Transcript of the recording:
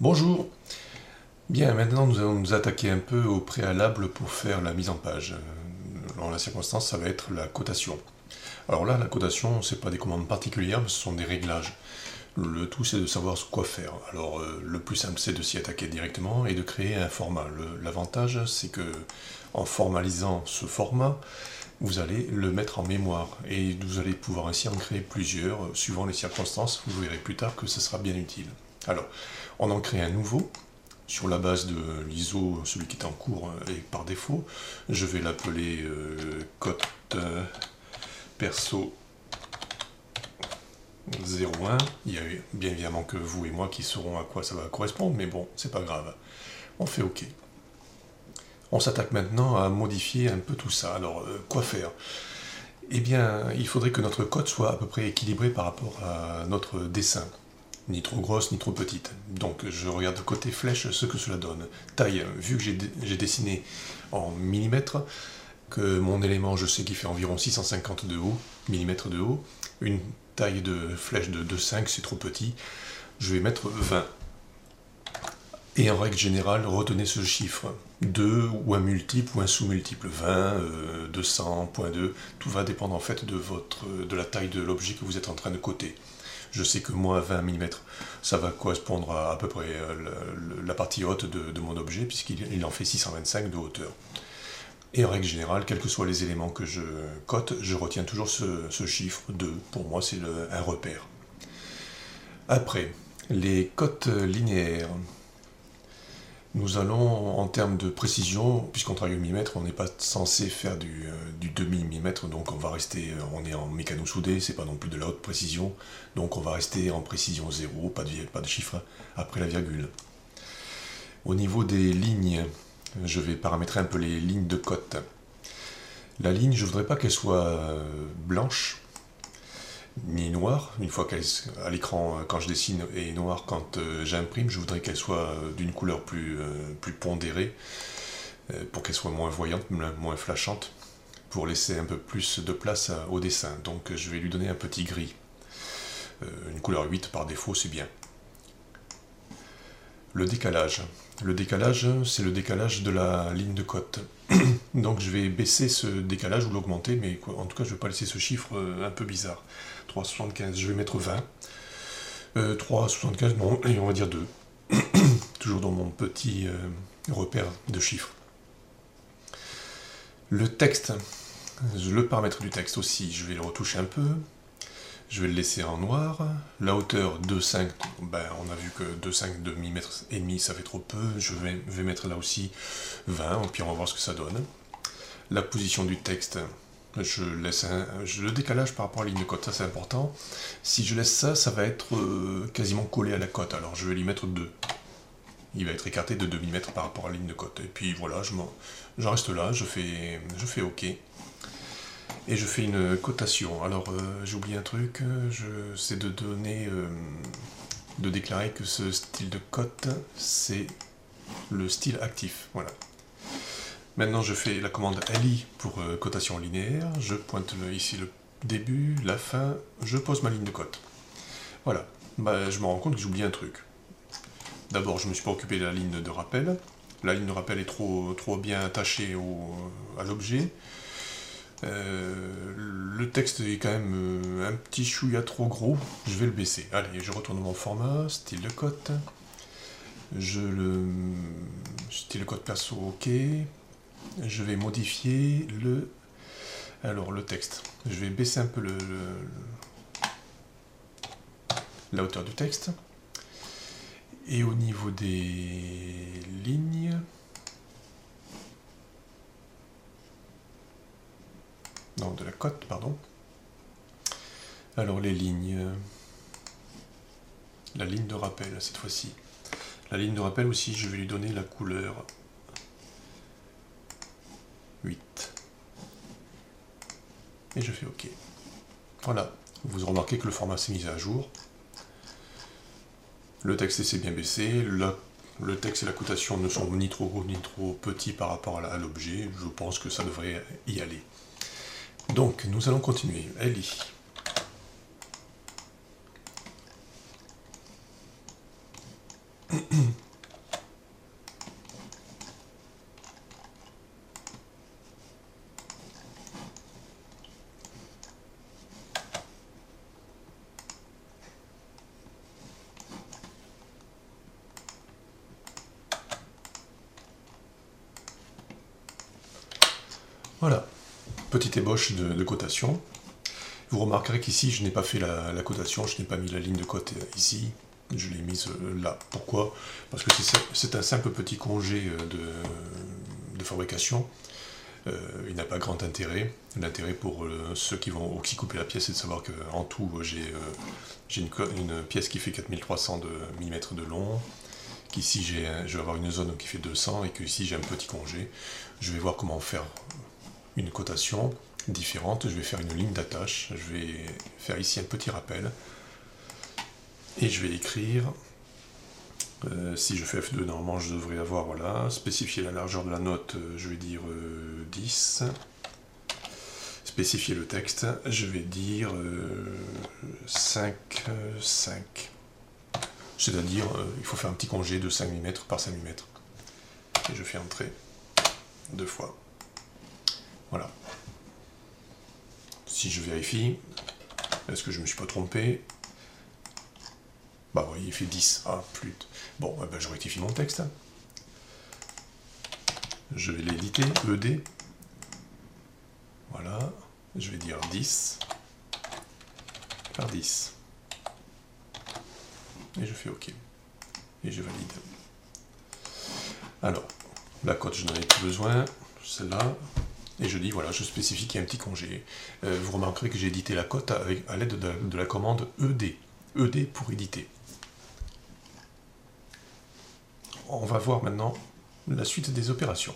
Bonjour. Bien, maintenant nous allons nous attaquer un peu au préalable pour faire la mise en page. Dans la circonstance, ça va être la cotation. Alors là, la cotation, c'est pas des commandes particulières, mais ce sont des réglages. Le tout, c'est de savoir quoi faire. Alors, le plus simple, c'est de s'y attaquer directement et de créer un format. L'avantage, c'est que en formalisant ce format, vous allez le mettre en mémoire et vous allez pouvoir ainsi en créer plusieurs, suivant les circonstances. Vous verrez plus tard que ce sera bien utile. Alors, on en crée un nouveau sur la base de l'ISO, celui qui est en cours et par défaut. Je vais l'appeler cote perso 01. Il y a bien évidemment que vous et moi qui saurons à quoi ça va correspondre, mais bon, c'est pas grave. On fait OK. On s'attaque maintenant à modifier un peu tout ça. Alors, quoi faire? Eh bien, il faudrait que notre cote soit à peu près équilibrée par rapport à notre dessin. Ni trop grosse, ni trop petite. Donc je regarde côté flèche ce que cela donne. Taille, vu que j'ai dessiné en millimètres, que mon élément je sais qu'il fait environ 650 de haut, millimètres de haut, une taille de flèche de 2,5 c'est trop petit, je vais mettre 20. Et en règle générale, retenez ce chiffre. 2 ou un multiple ou un sous-multiple. 20, 200.2, tout va dépendre en fait de la taille de l'objet que vous êtes en train de coter. Je sais que moi, 20 mm, ça va correspondre à peu près la partie haute de mon objet, puisqu'il en fait 625 de hauteur. Et en règle générale, quels que soient les éléments que je cote, je retiens toujours ce chiffre 2. Pour moi, c'est un repère. Après, les cotes linéaires. Nous allons, en termes de précision, puisqu'on travaille au millimètre, on n'est pas censé faire du demi-millimètre, donc on est en mécano soudé, c'est pas non plus de la haute précision, donc on va rester en précision 0, pas de chiffre après la virgule. Au niveau des lignes, je vais paramétrer un peu les lignes de cote. La ligne, je voudrais pas qu'elle soit blanche, ni noire, une fois qu'elle à l'écran quand je dessine est noire quand j'imprime, je voudrais qu'elle soit d'une couleur plus pondérée pour qu'elle soit moins voyante, moins flashante, pour laisser un peu plus de place au dessin. Donc je vais lui donner un petit gris. Une couleur 8 par défaut, c'est bien. Le décalage. Le décalage, c'est le décalage de la ligne de cote. Donc je vais baisser ce décalage ou l'augmenter, mais en tout cas je ne vais pas laisser ce chiffre un peu bizarre. 3,75, je vais mettre 20. 3,75, non, et on va dire 2. Toujours dans mon petit repère de chiffres. Le texte, le paramètre du texte aussi, je vais le retoucher un peu. Je vais le laisser en noir. La hauteur 2,5, ben, on a vu que 2,5 de millimètre et demi, ça fait trop peu. Je vais mettre là aussi 20, et puis on va voir ce que ça donne. La position du texte, je laisse le décalage par rapport à la ligne de cote, ça c'est important. Si je laisse ça, ça va être quasiment collé à la cote, alors je vais lui mettre 2. Il va être écarté de 2 mm par rapport à la ligne de cote. Et puis voilà, j'en reste là, je fais OK. Et je fais une cotation. Alors j'ai oublié un truc, c'est de déclarer que ce style de cote, c'est le style actif. Voilà. Maintenant je fais la commande LI pour cotation linéaire, je pointe ici le début, la fin, je pose ma ligne de cote. Voilà, bah, je me rends compte que j'ai oublié un truc. D'abord je me suis pas occupé de la ligne de rappel, la ligne de rappel est trop bien attachée à l'objet. Le texte est quand même un petit chouïa trop gros, je vais le baisser. Allez, je retourne mon format, style de cote, style de cote perso, OK. Je vais modifier le texte. Je vais baisser un peu la hauteur du texte. Et au niveau des lignes, non, de la cote, pardon. Alors les lignes, la ligne de rappel cette fois-ci. La ligne de rappel aussi, je vais lui donner la couleur 8. Et je fais OK. Voilà, vous remarquez que le format s'est mis à jour. Le texte s'est bien baissé, le texte et la cotation ne sont ni trop gros ni trop petits par rapport à l'objet. Je pense que ça devrait y aller. Donc, nous allons continuer. LI. Voilà, petite ébauche de cotation. Vous remarquerez qu'ici, je n'ai pas fait la cotation, je n'ai pas mis la ligne de cote ici, je l'ai mise là. Pourquoi? Parce que c'est un simple petit congé de fabrication. Il n'a pas grand intérêt. L'intérêt pour ceux qui vont couper la pièce, c'est de savoir qu'en tout, j'ai une pièce qui fait 4300 mm de long, qu'ici je vais avoir une zone qui fait 200 et qu'ici j'ai un petit congé. Je vais voir comment faire une cotation différente. Je vais faire une ligne d'attache. Je vais faire ici un petit rappel. Et je vais écrire, si je fais F2, normalement je devrais avoir, voilà, spécifier la largeur de la note, je vais dire 10. Spécifier le texte, je vais dire 5, 5. C'est-à-dire, il faut faire un petit congé de 5 mm par 5 mm. Et je fais entrer 2 fois. Voilà. Si je vérifie, est-ce que je ne me suis pas trompé? Bah oui, il fait 10. Ah, plus. Bon, ben, je rectifie mon texte. Je vais l'éditer, ED. Voilà. Je vais dire 10 par 10. Et je fais OK. Et je valide. Alors, la cote, je n'en ai plus besoin. Celle-là. Et je dis, voilà, je spécifie qu'il y a un petit congé. Vous remarquerez que j'ai édité la cote à l'aide de la commande ED. ED pour éditer. On va voir maintenant la suite des opérations.